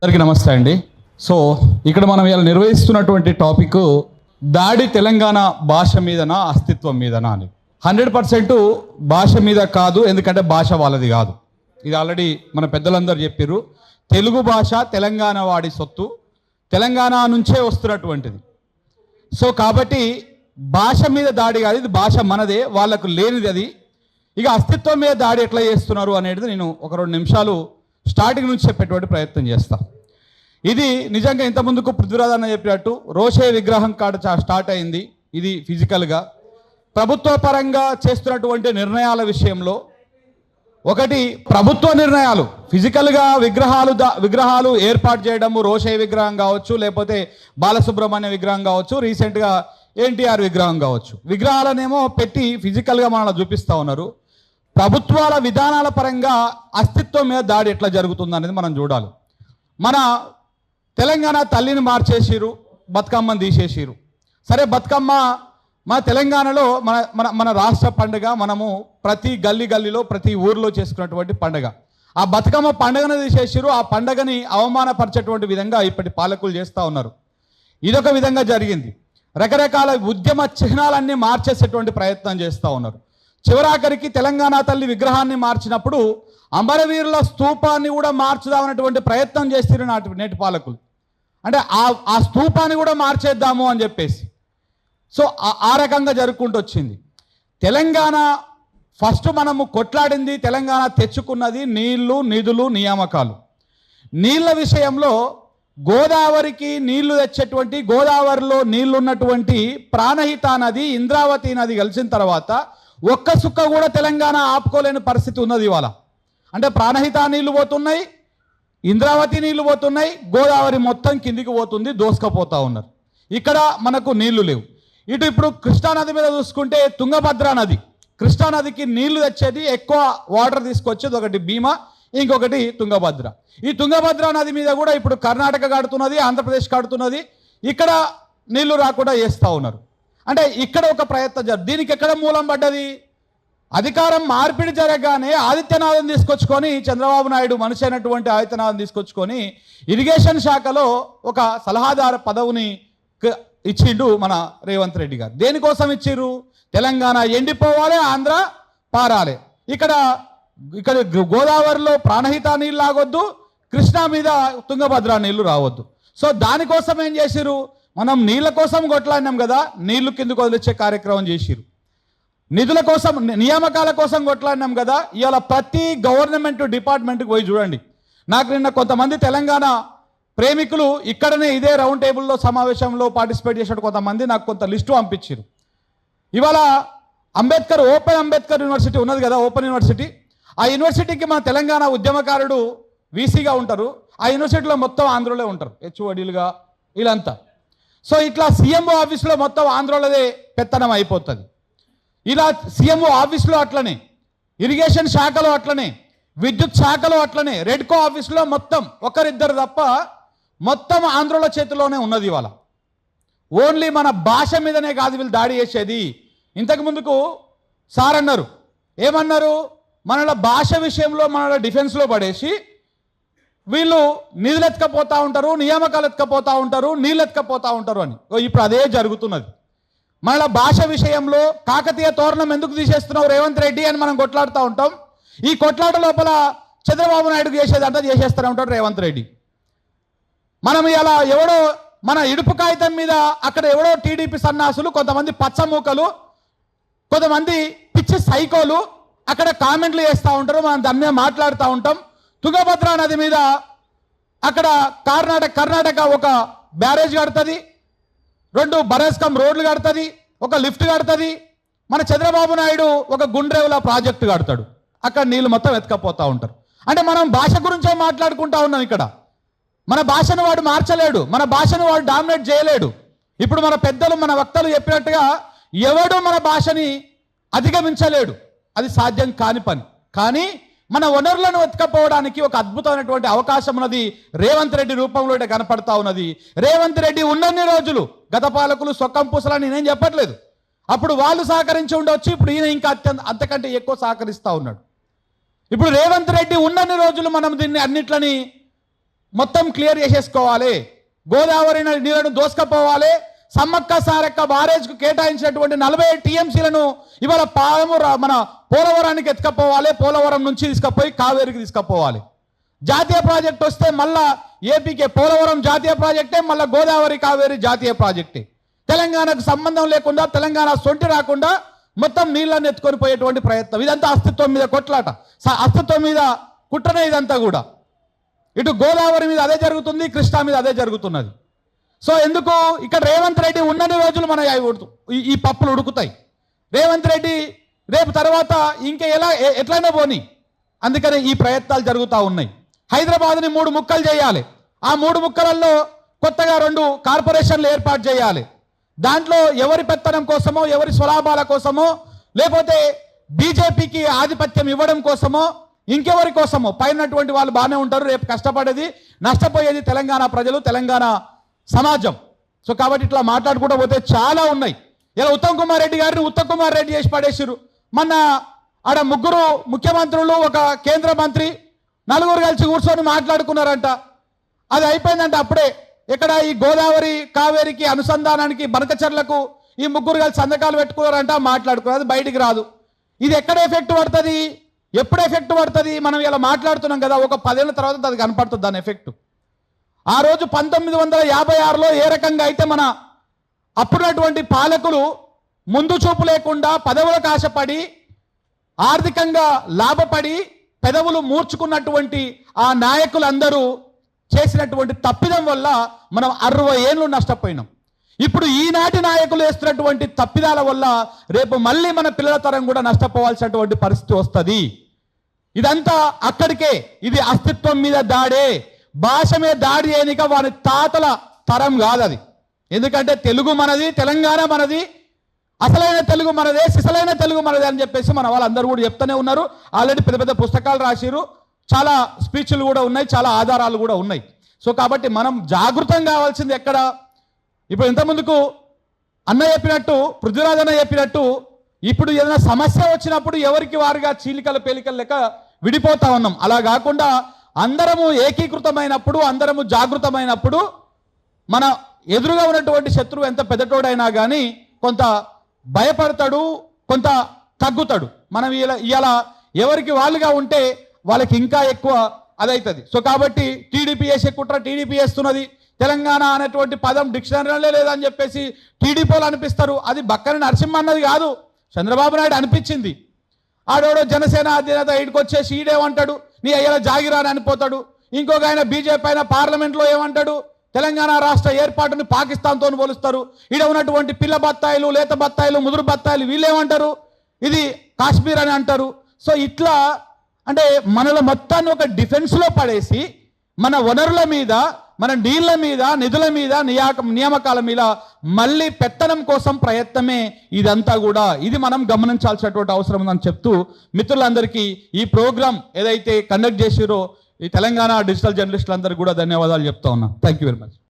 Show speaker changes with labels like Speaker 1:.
Speaker 1: అందరికీ నమస్తే అండి. సో ఇక్కడ మనం ఇలా నిర్వహిస్తున్నటువంటి టాపిక్ దాడి తెలంగాణ భాష మీదనా అస్తిత్వం మీదనా అని. 100% భాష మీద కాదు, ఎందుకంటే భాష వాళ్ళది కాదు. ఇది ఆల్రెడీ మన పెద్దలందరూ చెప్పారు. తెలుగు భాష తెలంగాణ వాడి సొత్తు, తెలంగాణ నుంచే వస్తున్నటువంటిది. సో కాబట్టి భాష మీద దాడి కాదు, ఇది భాష మనదే, వాళ్ళకు లేనిది అది. ఇక అస్తిత్వం మీద దాడి ఎట్లా చేస్తున్నారు అనేది నేను ఒక 2 నిమిషాలు స్టార్టింగ్ నుంచి చెప్పేటువంటి ప్రయత్నం చేస్తాను. ఇది నిజంగా ఇంతకుముందుకు పృథ్వీరాజ్ అన్న చెప్పినట్టు రోషే విగ్రహం కాడ స్టార్ట్ అయింది. ఇది ఫిజికల్గా ప్రభుత్వ పరంగా చేస్తున్నటువంటి నిర్ణయాల విషయంలో ఒకటి ప్రభుత్వ నిర్ణయాలు ఫిజికల్గా విగ్రహాలు ఏర్పాటు చేయడము, రోషే విగ్రహం కావచ్చు, లేకపోతే బాలసుబ్రహ్మణ్య విగ్రహం కావచ్చు, రీసెంట్గా ఎన్టీఆర్ విగ్రహం కావచ్చు. విగ్రహాలనేమో పెట్టి ఫిజికల్గా మనల్ని చూపిస్తూ ఉన్నారు. ప్రభుత్వాల విధానాల పరంగా అస్తిత్వం మీద దాడి ఎట్లా జరుగుతుంది అనేది మనం చూడాలి. మన తెలంగాణ తల్లిని మార్చేసిరు, బతుకమ్మని తీసేసిరు. సరే, బతుకమ్మ మన తెలంగాణలో మన మన మన రాష్ట్ర పండుగ. మనము ప్రతి గల్లీలో ప్రతి ఊరిలో చేసుకున్నటువంటి పండుగ. ఆ బతుకమ్మ పండుగను తీసేసిరు. ఆ పండుగని అవమానపరిచేటువంటి విధంగా ఇప్పటి పాలకులు చేస్తూ ఉన్నారు. ఇదొక విధంగా జరిగింది. రకరకాల ఉద్యమ చిహ్నాలన్నీ మార్చేసేటువంటి ప్రయత్నం చేస్తూ ఉన్నారు. చివరాఖరికి తెలంగాణ తల్లి విగ్రహాన్ని మార్చినప్పుడు అమరవీరుల స్తూపాన్ని కూడా మార్చుదామన్నటువంటి ప్రయత్నం చేస్తారు నేటి పాలకులు. అంటే ఆ స్తూపాన్ని కూడా మార్చేద్దాము అని చెప్పేసి. సో ఆ రకంగా జరుపుకుంటూ వచ్చింది. తెలంగాణ ఫస్ట్ మనము కొట్లాడింది, తెలంగాణ తెచ్చుకున్నది నీళ్లు, నిధులు, నియామకాలు. నీళ్ల విషయంలో గోదావరికి నీళ్లు తెచ్చేటువంటి, గోదావరిలో నీళ్లు ఉన్నటువంటి ప్రాణహిత నది, ఇంద్రావతి నది కలిసిన తర్వాత ఒక్క సుక్క కూడా తెలంగాణ ఆపుకోలేని పరిస్థితి ఉన్నది ఇవాళ. అంటే ప్రాణహిత నీళ్లు పోతున్నాయి, ఇంద్రావతి నీళ్లు పోతున్నాయి, గోదావరి మొత్తం కిందికి పోతుంది, దోసుకపోతూ ఉన్నారు. ఇక్కడ మనకు నీళ్లు లేవు. ఇటు ఇప్పుడు కృష్ణానది మీద చూసుకుంటే తుంగభద్ర నది, కృష్ణానదికి నీళ్లు తెచ్చేది, ఎక్కువ వాటర్ తీసుకొచ్చేది ఒకటి భీమా, ఇంకొకటి తుంగభద్ర. ఈ తుంగభద్ర నది మీద కూడా ఇప్పుడు కర్ణాటక కడుతున్నది, ఆంధ్రప్రదేశ్ కడుతున్నది. ఇక్కడ నీళ్లు రాకుండా చేస్తూ ఉన్నారు. అంటే ఇక్కడ ఒక ప్రయత్నం దీనికి ఎక్కడ మూలం పడ్డది? అధికారం మార్పిడి జరగగానే ఆదిత్యనాథ్ని తీసుకొచ్చుకొని, చంద్రబాబు నాయుడు మనిషి అయినటువంటి ఆదిత్యనాథ్ని తీసుకొచ్చుకొని ఇరిగేషన్ శాఖలో ఒక సలహాదారు పదవిని ఇచ్చిండు మన రేవంత్ రెడ్డి గారు. దేనికోసం ఇచ్చిర్రు? తెలంగాణ ఎండిపోవాలి, ఆంధ్ర పారాలి. ఇక్కడ గోదావరిలో ప్రాణహిత నీళ్ళు ఆగొద్దు, కృష్ణా మీద తుంగభద్ర నీళ్లు రావద్దు. సో దానికోసం ఏం చేసిరు? మనం నీళ్ళ కోసం కొట్లాడినాం కదా, నీళ్లు కిందకు వదిలిచ్చే కార్యక్రమం చేసిరు. నిధుల కోసం, నియామకాల కోసం కొట్లాడినాం కదా. ఇవాళ ప్రతి గవర్నమెంట్ డిపార్ట్మెంట్కి పోయి చూడండి. నాకు నిన్న కొంతమంది తెలంగాణ ప్రేమికులు ఇక్కడనే ఇదే రౌండ్ టేబుల్లో సమావేశంలో పార్టిసిపేట్ చేసినట్టు కొంతమంది నాకు కొంత లిస్టు పంపించారు. ఇవాళ ఓపెన్ అంబేద్కర్ యూనివర్సిటీ ఉన్నది కదా, ఓపెన్ యూనివర్సిటీ. ఆ యూనివర్సిటీకి మన తెలంగాణ ఉద్యమకారుడు వీసీగా ఉంటారు. ఆ యూనివర్సిటీలో మొత్తం ఆంధ్రలో ఉంటారు, హెచ్ఓడీలుగా వీళ్ళంతా. సో ఇట్లా సీఎంఓ ఆఫీస్లో మొత్తం ఆంధ్రలోదే పెత్తనం అయిపోతుంది. ఇలా సీఎంఓ ఆఫీస్లో అట్లనే, ఇరిగేషన్ శాఖలో అట్లనే, విద్యుత్ శాఖలో అట్లనే, రెడ్కో ఆఫీస్లో మొత్తం ఒకరిద్దరు తప్ప మొత్తం ఆంధ్రుల చేతిలోనే ఉన్నది. ఇవాళ ఓన్లీ మన భాష మీదనే కాదు వీళ్ళు దాడి చేసేది. ఇంతకు ముందుకు సార్ అన్నారు, ఏమన్నారు? మనల భాష విషయంలో మనల డిఫెన్స్లో పడేసి వీళ్ళు నిధులు ఎత్తుకపోతూ ఉంటారు, నియామకాలు ఎత్తుకపోతూ ఉంటారు, నీళ్ళు ఎత్తుకపోతూ ఉంటారు అని. ఇప్పుడు అదే జరుగుతున్నది. మన భాష విషయంలో కాకతీయ తోరణం ఎందుకు తీసేస్తున్నావు రేవంత్ రెడ్డి అని మనం కొట్లాడుతూ ఉంటాం. ఈ కొట్లాట లోపల చంద్రబాబు నాయుడుకు చేసేదంతా చేసేస్తూనే ఉంటాడు రేవంత్ రెడ్డి. మనం ఇలా ఎవడో మన ఇడుపు కాగితం మీద అక్కడ ఎవడో టీడీపీ సన్నాసులు, కొంతమంది పచ్చమూకలు, కొంతమంది పిచ్చి సైకోలు అక్కడ కామెంట్లు చేస్తూ ఉంటారు. మనం దాని మీద మాట్లాడుతూ ఉంటాం. తుంగభద్ర నది మీద అక్కడ కర్ణాటక ఒక బ్యారేజ్ కడుతుంది, 2 బరేస్కం రోడ్లు కడుతుంది, ఒక లిఫ్ట్ కడుతుంది. మన చంద్రబాబు నాయుడు ఒక గుండ్రేవుల ప్రాజెక్టు కడతాడు, అక్కడ నీళ్ళు మొత్తం ఎత్తుకపోతూ ఉంటారు. అంటే మనం భాష గురించే మాట్లాడుకుంటా ఉన్నాం. ఇక్కడ మన భాషను వాడు మార్చలేడు, మన భాషను వాడు డామినేట్ చేయలేడు. ఇప్పుడు మన పెద్దలు, మన వక్తలు చెప్పినట్టుగా ఎవడు మన భాషని అధిగమించలేడు, అది సాధ్యం కాని పని. కానీ మన వనరులను ఎత్తుకపోవడానికి ఒక అద్భుతమైనటువంటి అవకాశం ఉన్నది, రేవంత్ రెడ్డి రూపంలో కనపడతా ఉన్నది. రేవంత్ రెడ్డి ఉన్నన్ని రోజులు గత పాలకులు సొక్కం పూసలని నేనేం చెప్పట్లేదు, అప్పుడు వాళ్ళు సహకరించి ఉండొచ్చు, ఇప్పుడు ఈయన ఇంకా అంతకంటే ఎక్కువ సహకరిస్తూ ఉన్నాడు. ఇప్పుడు రేవంత్ రెడ్డి ఉన్నన్ని రోజులు మనం దీన్ని అన్నిట్లని మొత్తం క్లియర్ చేసేసుకోవాలి, గోదావరి నీళ్లను దోసుకపోవాలి, సమ్మక్క సారక్క బారేజ్కు కేటాయించినటువంటి 47 టీఎంసీలను ఇవాళ మన పోలవరానికి ఎత్తుకపోవాలి, పోలవరం నుంచి తీసుకుపోయి కావేరికి తీసుకుపోవాలి. జాతీయ ప్రాజెక్ట్ వస్తే మళ్ళా ఏపీకే పోలవరం జాతీయ ప్రాజెక్టే, మళ్ళీ గోదావరి కావేరి జాతీయ ప్రాజెక్టే. తెలంగాణకు సంబంధం లేకుండా, తెలంగాణ సొంటి రాకుండా మొత్తం నీళ్ళని ఎత్తుకొని పోయేటువంటి ప్రయత్నం. ఇదంతా అస్తిత్వం మీద కొట్లాట, అస్తిత్వం మీద కుట్రనే ఇదంతా కూడా. ఇటు గోదావరి మీద అదే జరుగుతుంది, కృష్ణా మీద అదే జరుగుతున్నది. సో ఎందుకు ఇక్కడ రేవంత్ రెడ్డి ఉన్నన్ని రోజులు మన ఈ పప్పులు ఉడుకుతాయి. రేవంత్ రెడ్డి రేపు తర్వాత ఇంకా ఎట్లయినా పోని, అందుకని ఈ ప్రయత్నాలు జరుగుతూ ఉన్నాయి. హైదరాబాద్ని 3 ముక్కలు చేయాలి, ఆ 3 ముక్కలలో కొత్తగా 2 కార్పొరేషన్లు ఏర్పాటు చేయాలి. దాంట్లో ఎవరి పెత్తనం కోసమో, ఎవరి స్వలాభాల కోసమో, లేకపోతే బీజేపీకి ఆధిపత్యం ఇవ్వడం కోసమో, ఇంకెవరి కోసమో పైనటువంటి వాళ్ళు బాగానే ఉంటారు. రేపు కష్టపడేది, నష్టపోయేది తెలంగాణ ప్రజలు, తెలంగాణ సమాజం. సో కాబట్టి ఇట్లా మాట్లాడుకుంటూ పోతే చాలా ఉన్నాయి. ఇలా ఉత్తమ్ కుమార్ రెడ్డి గారిని ఉత్తమ్ కుమార్ రెడ్డి చేసి పడేసారు. మొన్న ఆడ 3 ముఖ్యమంత్రులు, ఒక కేంద్ర మంత్రి, 4 కలిసి కూర్చొని మాట్లాడుకున్నారంట. అది అయిపోయిందంట అప్పుడే. ఇక్కడ ఈ గోదావరి కావేరికి అనుసంధానానికి బనకచర్లకు ఈ 3 కలిసి సంతకాలు పెట్టుకున్నారంట, మాట్లాడుకున్నారు. అది బయటికి రాదు. ఇది ఎక్కడ ఎఫెక్ట్ పడుతుంది, ఎప్పుడు ఎఫెక్ట్ పడుతుంది? మనం ఇలా మాట్లాడుతున్నాం కదా, ఒక 10 ఏళ్ళ తర్వాత అది కనపడుతుంది దాని ఎఫెక్ట్. ఆ రోజు 1956లో ఏ రకంగా అయితే మన అప్పుడున్నటువంటి పాలకులు ముందు చూపు లేకుండా పదవులకు ఆశపడి, ఆర్థికంగా లాభపడి పెదవులు మూర్చుకున్నటువంటి ఆ నాయకులందరూ చేసినటువంటి తప్పిదం వల్ల మనం 60 ఏళ్ళు నష్టపోయినాం. ఇప్పుడు ఈనాటి నాయకులు వేస్తున్నటువంటి తప్పిదాల వల్ల రేపు మళ్ళీ మన పిల్లల తరం కూడా నష్టపోవాల్సినటువంటి పరిస్థితి వస్తుంది. ఇదంతా అక్కడికే. ఇది అస్తిత్వం మీద దాడే, భాష మీద దాడి చేయనిక వారి తాతల తరం కాదు అది. ఎందుకంటే తెలుగు మనది, తెలంగాణ మనది, అసలైన తెలుగు మనదే, సిసలైన తెలుగు మనదే అని చెప్పేసి మన వాళ్ళందరూ కూడా చెప్తూనే ఉన్నారు. ఆల్రెడీ పెద్ద పెద్ద పుస్తకాలు రాసిరు, చాలా స్పీచ్లు కూడా ఉన్నాయి, చాలా ఆధారాలు కూడా ఉన్నాయి. సో కాబట్టి మనం జాగృతం కావాల్సింది ఎక్కడ? ఇప్పుడు ఇంతకుముందుకు అన్న చెప్పినట్టు, పృథ్వీరాజ్ అన్న చెప్పినట్టు, ఇప్పుడు ఏదైనా సమస్య వచ్చినప్పుడు ఎవరికి వారుగా చీలికల పేలికల లెక్క విడిపోతా ఉన్నాం. అలా కాకుండా అందరము ఏకీకృతమైనప్పుడు, అందరము జాగృతమైనప్పుడు మన ఎదురుగా ఉన్నటువంటి శత్రువు ఎంత పెద్దటోడైనా కానీ కొంత భయపడతాడు, కొంత తగ్గుతాడు. మనం ఇలా ఎవరికి వాళ్ళుగా ఉంటే వాళ్ళకి ఇంకా ఎక్కువ అదవుతుంది. సో కాబట్టి టీడీపీ చేసే కుట్ర టీడీపీ చేస్తున్నది. తెలంగాణ అనేటువంటి పదం డిక్షనరీలో లేదని చెప్పేసి టీడీపీలు అనిపిస్తారు. అది బక్కని నరసింహ అన్నది కాదు, చంద్రబాబు నాయుడు అనిపించింది. ఆడోడో జనసేన అధినేత ఈడికి వచ్చేసి ఈడేమంటాడు, నీ అయ్యేలా జాగిరా అని అనిపోతాడు. ఇంకొక ఆయన బీజేపీ అయిన పార్లమెంట్లో ఏమంటాడు, తెలంగాణ రాష్ట్ర ఏర్పాటుని పాకిస్తాన్తో పోలుస్తారు. ఈడ ఉన్నటువంటి పిల్ల బత్తాయిలు, లేత బత్తాయిలు, ముదురు బత్తాయిలు వీళ్ళేమంటారు, ఇది కాశ్మీర్ అని అంటారు. సో ఇట్లా అంటే మనల మొత్తాన్ని ఒక డిఫెన్స్లో పడేసి మన వనరుల మీద, మన నీళ్ల మీద, నిధుల మీద, నియామకాల మీద మళ్ళీ పెత్తనం కోసం ప్రయత్నమే ఇదంతా కూడా. ఇది మనం గమనించాల్సినటువంటి అవసరం ఉందని చెప్తూ మిత్రులందరికీ ఈ ప్రోగ్రాం ఏదైతే కండక్ట్ చేసిరో ఈ తెలంగాణ డిజిటల్ జర్నలిస్టులందరికీ కూడా ధన్యవాదాలు చెప్తా ఉన్నా. Thank you very much.